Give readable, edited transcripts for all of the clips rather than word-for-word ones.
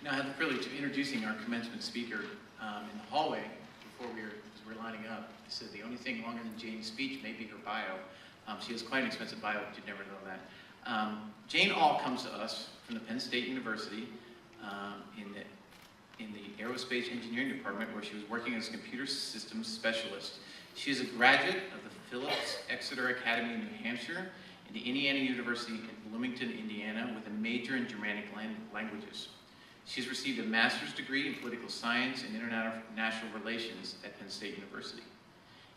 Now I have the privilege of introducing our commencement speaker in the hallway before as we're lining up. I said the only thing longer than Jane's speech may be her bio. She has quite an expensive bio, but you'd never know that. Jane All comes to us from the Penn State University in the Aerospace Engineering Department, where she was working as a computer systems specialist. She is a graduate of the Phillips Exeter Academy in New Hampshire and the Indiana University in Bloomington, Indiana, with a major in Germanic languages. She has received a master's degree in political science and international relations at Penn State University.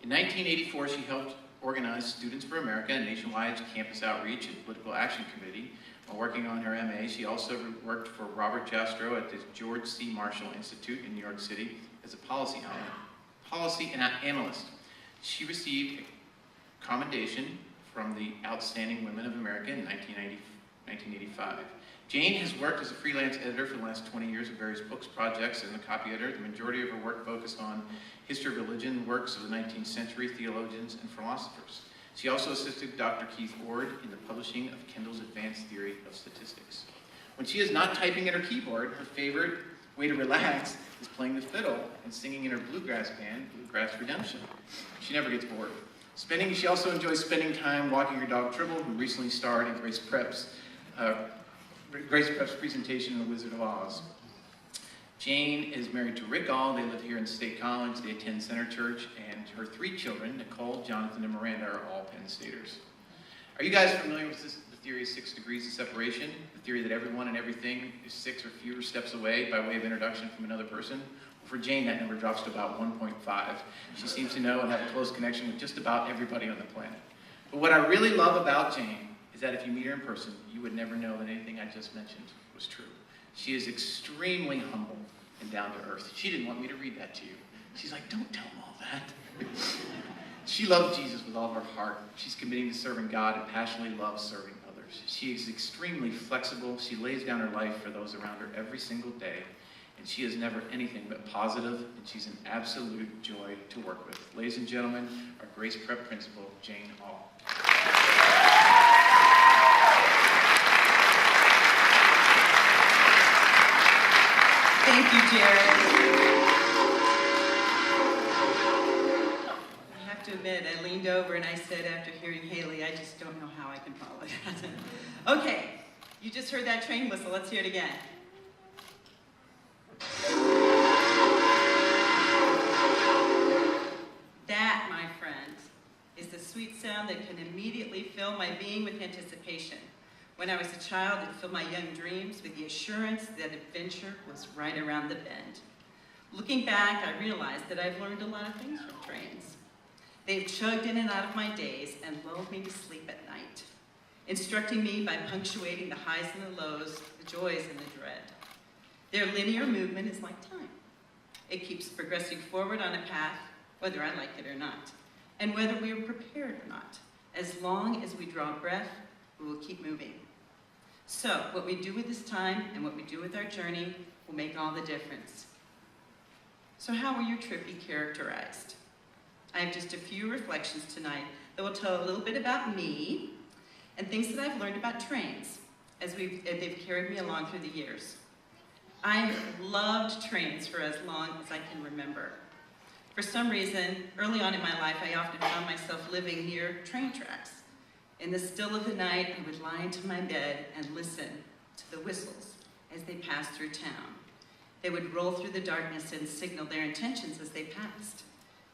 In 1984, she helped organize Students for America, a nationwide campus outreach and political action committee. While working on her MA, she also worked for Robert Jastrow at the George C. Marshall Institute in New York City as a policy analyst. She received a commendation from the Outstanding Women of America in 1985. Jane has worked as a freelance editor for the last 20 years of various books, projects, and a copy editor. The majority of her work focused on history of religion, works of the 19th century, theologians, and philosophers. She also assisted Dr. Keith Ord in the publishing of Kendall's Advanced Theory of Statistics. When she is not typing at her keyboard, her favorite way to relax is playing the fiddle and singing in her bluegrass band, Bluegrass Redemption. She never gets bored. She also enjoys spending time walking her dog Tribble, who recently starred in Grace Prep's presentation in The Wizard of Oz. Jane is married to Rick All. They live here in State College. They attend Center Church, and her 3 children, Nicole, Jonathan, and Miranda, are all Penn Staters. Are you guys familiar with the theory of 6 degrees of separation? The theory that everyone and everything is 6 or fewer steps away by way of introduction from another person? Well, for Jane, that number drops to about 1.5. She seems to know and have a close connection with just about everybody on the planet. But what I really love about Jane is that if you meet her in person, you would never know that anything I just mentioned was true. She is extremely humble and down to earth. She didn't want me to read that to you. She's like, don't tell them all that. She loves Jesus with all of her heart. She's committing to serving God and passionately loves serving others. She is extremely flexible. She lays down her life for those around her every single day. And she is never anything but positive, and she's an absolute joy to work with. Ladies and gentlemen, our Grace Prep principal, Jane All. Thank you, Jared. I have to admit, I leaned over and I said after hearing Haley, I just don't know how I can follow that. Okay, you just heard that train whistle. Let's hear it again. That, my friends, is the sweet sound that can immediately fill my being with anticipation. When I was a child, it filled my young dreams with the assurance that adventure was right around the bend. Looking back, I realized that I've learned a lot of things from trains. They've chugged in and out of my days and lulled me to sleep at night, instructing me by punctuating the highs and the lows, the joys and the dread. Their linear movement is like time. It keeps progressing forward on a path, whether I like it or not, and whether we are prepared or not. As long as we draw breath, we will keep moving. So, what we do with this time and what we do with our journey will make all the difference. So how will your trip be characterized? I have just a few reflections tonight that will tell a little bit about me and things that I've learned about trains as they've carried me along through the years. I loved trains for as long as I can remember. For some reason, early on in my life, I often found myself living near train tracks. In the still of the night, I would lie into my bed and listen to the whistles as they passed through town. They would roll through the darkness and signal their intentions as they passed.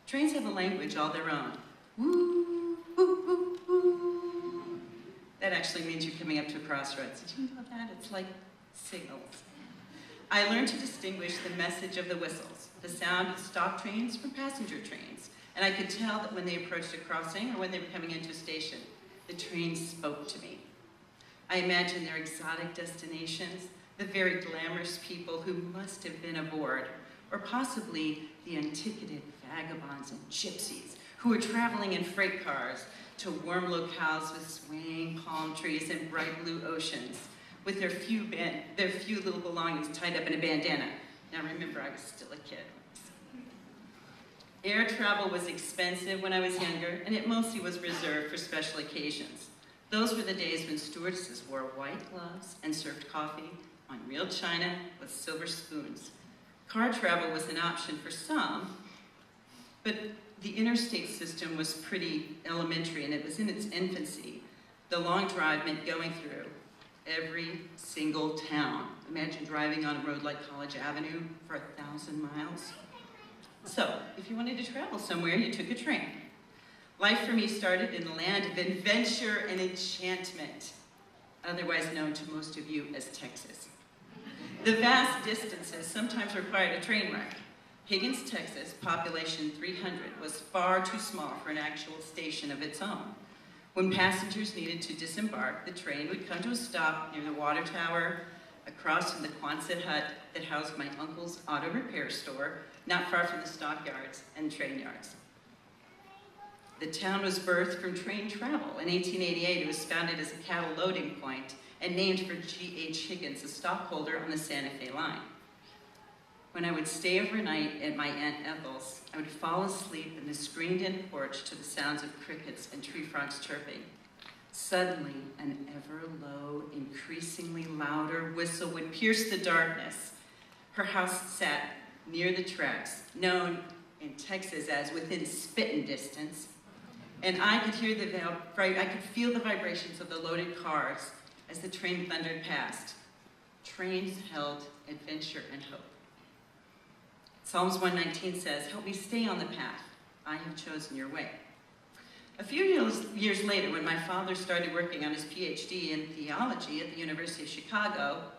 Trains have a language all their own. Woo, woo, woo, woo. That actually means you're coming up to a crossroads. Did you know that? It's like signals. I learned to distinguish the message of the whistles, the sound of stock trains from passenger trains, and I could tell that when they approached a crossing or when they were coming into a station, the trains spoke to me. I imagined their exotic destinations, the very glamorous people who must have been aboard, or possibly the unticketed vagabonds and gypsies who were traveling in freight cars to warm locales with swaying palm trees and bright blue oceans, with their few little belongings tied up in a bandana. Now remember, I was still a kid. Air travel was expensive when I was younger, and it mostly was reserved for special occasions. Those were the days when stewardesses wore white gloves and served coffee on real china with silver spoons. Car travel was an option for some, but the interstate system was pretty elementary and it was in its infancy. The long drive meant going through every single town. Imagine driving on a road like College Avenue for 1,000 miles. So, if you wanted to travel somewhere, you took a train. Life for me started in the land of adventure and enchantment, otherwise known to most of you as Texas. The vast distances sometimes required a train wreck. Higgins, Texas, population 300, was far too small for an actual station of its own. When passengers needed to disembark, the train would come to a stop near the water tower, across from the Quonset hut that housed my uncle's auto repair store, not far from the stockyards and train yards. The town was birthed from train travel. In 1888, it was founded as a cattle loading point and named for G.H. Higgins, a stockholder on the Santa Fe line. When I would stay overnight at my Aunt Ethel's, I would fall asleep in the screened-in porch to the sounds of crickets and tree frogs chirping. Suddenly, an ever-low, increasingly louder whistle would pierce the darkness. Her house sat near the tracks, known in Texas as within spitting distance, and I could feel the vibrations of the loaded cars as the train thundered past. Trains held adventure and hope. Psalms 119 says, "Help me stay on the path. I have chosen your way." A few years later, when my father started working on his PhD in theology at the University of Chicago,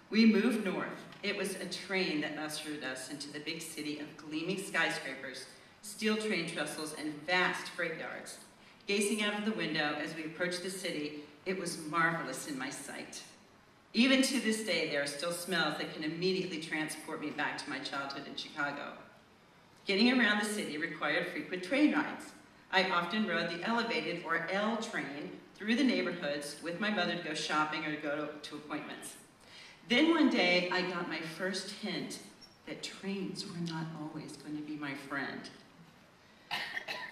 we moved north. It was a train that ushered us into the big city of gleaming skyscrapers, steel train trestles, and vast freight yards. Gazing out of the window as we approached the city, it was marvelous in my sight. Even to this day, there are still smells that can immediately transport me back to my childhood in Chicago. Getting around the city required frequent train rides. I often rode the elevated, or L train, through the neighborhoods with my mother to go shopping or to go to appointments. Then one day, I got my first hint that trains were not always going to be my friend.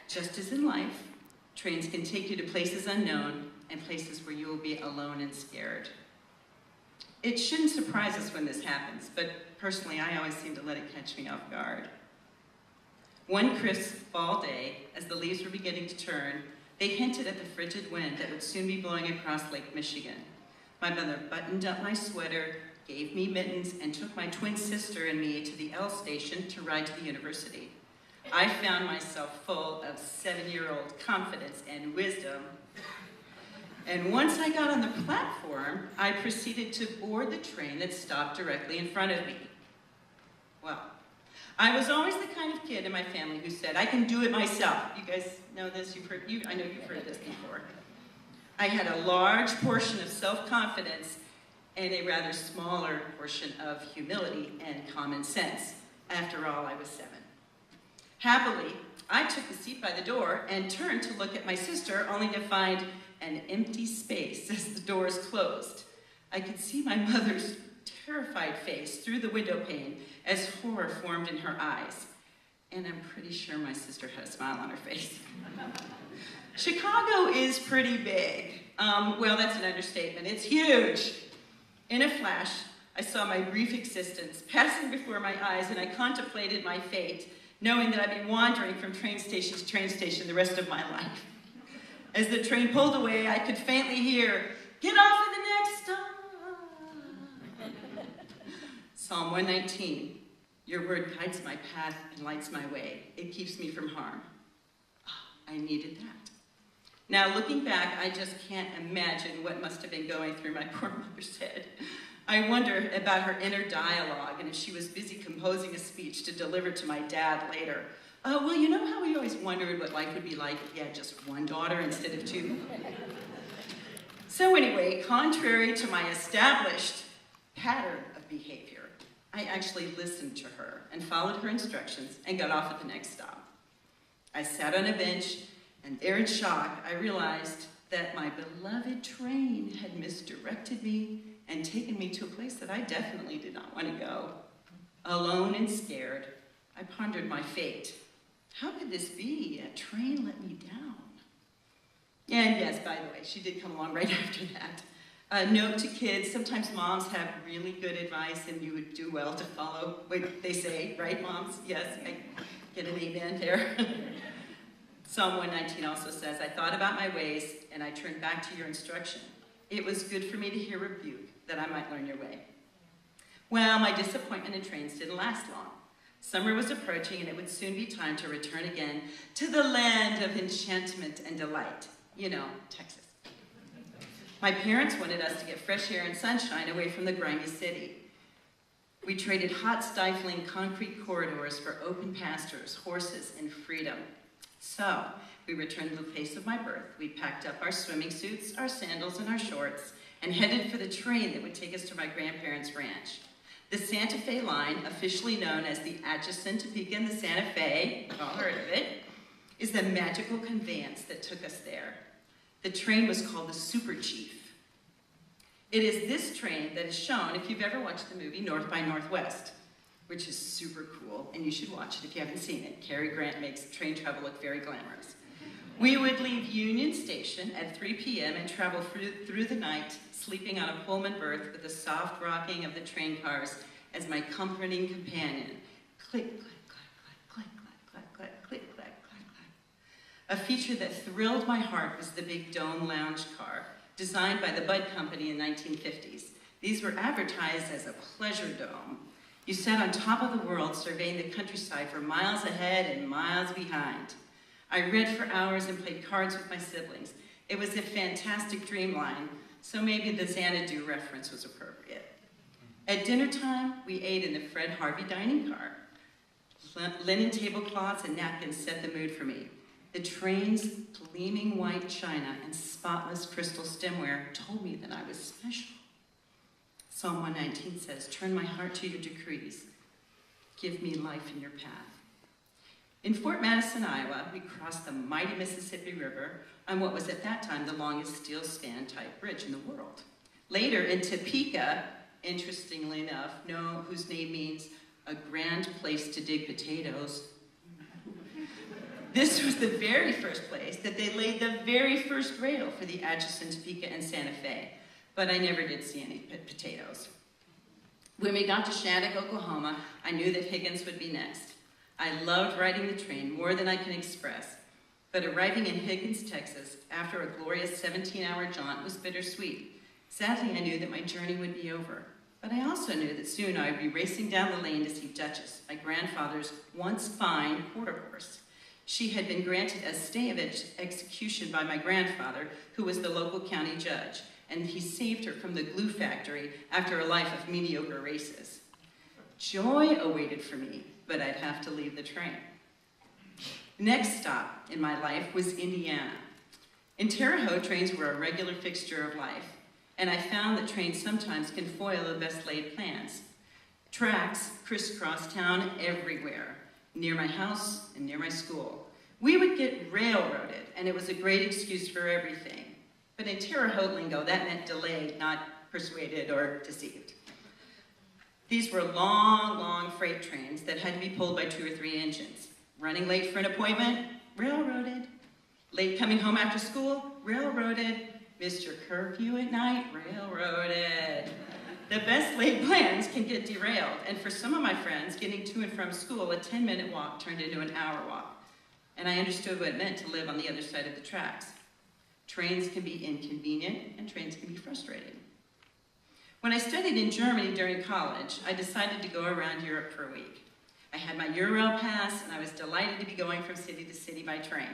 Just as in life, trains can take you to places unknown and places where you will be alone and scared. It shouldn't surprise us when this happens, but personally, I always seem to let it catch me off guard. One crisp fall day, as the leaves were beginning to turn, they hinted at the frigid wind that would soon be blowing across Lake Michigan. My mother buttoned up my sweater, gave me mittens, and took my twin sister and me to the L station to ride to the university. I found myself full of 7-year-old confidence and wisdom. And once I got on the platform, I proceeded to board the train that stopped directly in front of me. Well, I was always the kind of kid in my family who said, "I can do it myself." You guys know this? I know you've heard this before. I had a large portion of self-confidence and a rather smaller portion of humility and common sense. After all, I was 7. Happily, I took the seat by the door and turned to look at my sister, only to find an empty space as the doors closed. I could see my mother's terrified face through the window pane as horror formed in her eyes. And I'm pretty sure my sister had a smile on her face. Chicago is pretty big. Well, that's an understatement. It's huge. In a flash, I saw my brief existence passing before my eyes, and I contemplated my fate, knowing that I'd be wandering from train station to train station the rest of my life. As the train pulled away, I could faintly hear, "Get off at the next stop." Psalm 119, "Your word guides my path and lights my way. It keeps me from harm." I needed that. Now, looking back, I just can't imagine what must have been going through my poor mother's head. I wonder about her inner dialogue and if she was busy composing a speech to deliver to my dad later. Well, you know how we always wondered what life would be like if you had just one daughter instead of 2? So anyway, contrary to my established pattern of behavior, I actually listened to her and followed her instructions and got off at the next stop. I sat on a bench, and there in shock, I realized that my beloved train had misdirected me and taken me to a place that I definitely did not want to go. Alone and scared, I pondered my fate. How could this be? A train let me down. And yes, by the way, she did come along right after that. Note to kids, sometimes moms have really good advice and you would do well to follow what they say, right moms? Yes, I get an amen there. Psalm 119 also says, I thought about my ways and I turned back to your instruction. It was good for me to hear rebuke, that I might learn your way. Well, my disappointment in trains didn't last long. Summer was approaching and it would soon be time to return again to the land of enchantment and delight. You know, Texas. My parents wanted us to get fresh air and sunshine away from the grimy city. We traded hot, stifling concrete corridors for open pastures, horses, and freedom. So, we returned to the place of my birth. We packed up our swimming suits, our sandals, and our shorts, and headed for the train that would take us to my grandparents' ranch. The Santa Fe line, officially known as the Atchison, Topeka, and the Santa Fe, you've all heard of it, is the magical conveyance that took us there. The train was called the Super Chief. It is this train that is shown if you've ever watched the movie North by Northwest, which is super cool, and you should watch it if you haven't seen it. Cary Grant makes train travel look very glamorous. We would leave Union Station at 3 p.m. and travel through the night, sleeping on a Pullman berth with the soft rocking of the train cars as my comforting companion. Click, clack, clack, clack, clack, clack, clack, click, clack, clack, clack. A feature that thrilled my heart was the big dome lounge car, designed by the Bud Company in the 1950s. These were advertised as a pleasure dome. You sat on top of the world, surveying the countryside for miles ahead and miles behind. I read for hours and played cards with my siblings. It was a fantastic dreamline, so maybe the Xanadu reference was appropriate. At dinner time, we ate in the Fred Harvey dining car. Linen tablecloths and napkins set the mood for me. The train's gleaming white china and spotless crystal stemware told me that I was special. Psalm 119 says, turn my heart to your decrees. Give me life in your path. In Fort Madison, Iowa, we crossed the mighty Mississippi River on what was at that time the longest steel span type bridge in the world. Later in Topeka, interestingly enough, whose name means a grand place to dig potatoes, this was the very first place that they laid the very first rail for the Atchison, Topeka, and Santa Fe. But I never did see any potatoes. When we got to Shattuck, Oklahoma, I knew that Higgins would be next. I loved riding the train more than I can express, but arriving in Higgins, Texas, after a glorious 17-hour jaunt was bittersweet. Sadly, I knew that my journey would be over, but I also knew that soon I would be racing down the lane to see Duchess, my grandfather's once fine quarter horse. She had been granted a stay of execution by my grandfather, who was the local county judge, and he saved her from the glue factory after a life of mediocre races. Joy awaited for me, but I'd have to leave the train. The next stop in my life was Indiana. In Terre Haute, trains were a regular fixture of life, and I found that trains sometimes can foil the best laid plans. Tracks crisscross town everywhere, near my house and near my school. We would get railroaded, and it was a great excuse for everything. But in Terre Haute lingo, that meant delayed, not persuaded or deceived. These were long, long freight trains that had to be pulled by 2 or 3 engines. Running late for an appointment, railroaded. Late coming home after school, railroaded. Missed your curfew at night, railroaded. The best laid plans can get derailed, and for some of my friends, getting to and from school, a 10-minute walk turned into an hour walk. And I understood what it meant to live on the other side of the tracks. Trains can be inconvenient, and trains can be frustrating. When I studied in Germany during college, I decided to go around Europe for a week. I had my Eurail pass, and I was delighted to be going from city to city by train.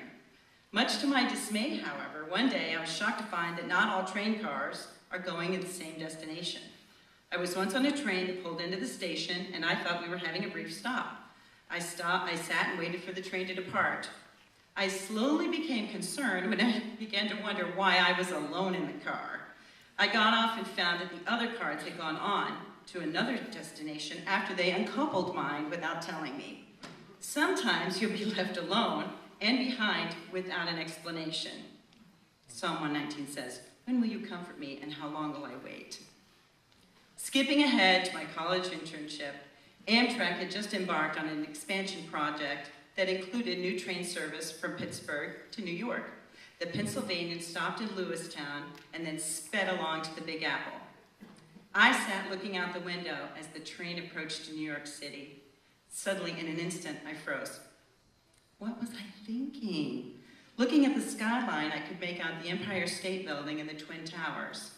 Much to my dismay, however, one day I was shocked to find that not all train cars are going to the same destination. I was once on a train that pulled into the station, and I thought we were having a brief stop. I sat and waited for the train to depart. I slowly became concerned when I began to wonder why I was alone in the car. I got off and found that the other cars had gone on to another destination after they uncoupled mine without telling me. Sometimes you'll be left alone and behind without an explanation. Psalm 119 says, when will you comfort me and how long will I wait? Skipping ahead to my college internship, Amtrak had just embarked on an expansion project that included new train service from Pittsburgh to New York. The Pennsylvanian stopped in Lewistown and then sped along to the Big Apple. I sat looking out the window as the train approached New York City. Suddenly, in an instant, I froze. What was I thinking? Looking at the skyline, I could make out the Empire State Building and the Twin Towers.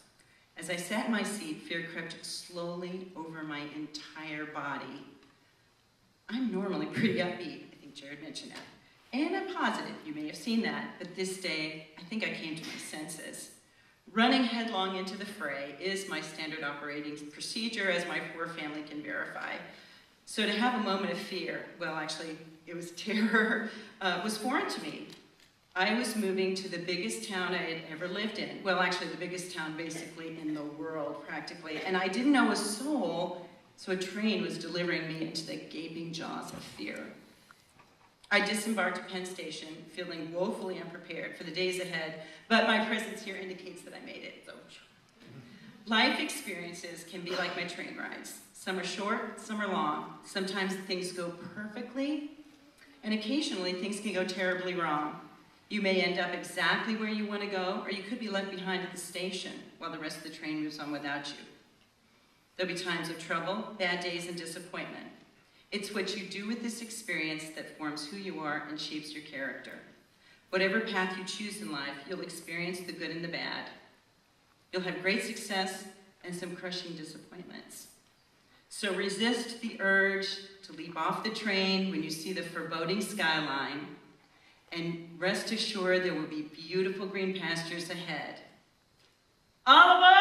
As I sat in my seat, fear crept slowly over my entire body. I'm normally pretty upbeat. I think Jared mentioned that. And I'm positive, you may have seen that, but this day, I think I came to my senses. Running headlong into the fray is my standard operating procedure, as my poor family can verify. So to have a moment of fear, well, actually, it was terror, was foreign to me. I was moving to the biggest town I had ever lived in. Well, actually, the biggest town basically in the world, practically. And I didn't know a soul, so a train was delivering me into the gaping jaws of fear. I disembarked at Penn Station, feeling woefully unprepared for the days ahead, but my presence here indicates that I made it. So, life experiences can be like my train rides. Some are short, some are long. Sometimes things go perfectly, and occasionally things can go terribly wrong. You may end up exactly where you want to go, or you could be left behind at the station while the rest of the train moves on without you. There'll be times of trouble, bad days, and disappointment. It's what you do with this experience that forms who you are and shapes your character. Whatever path you choose in life, you'll experience the good and the bad. You'll have great success and some crushing disappointments. So resist the urge to leap off the train when you see the foreboding skyline, and rest assured there will be beautiful green pastures ahead. All aboard!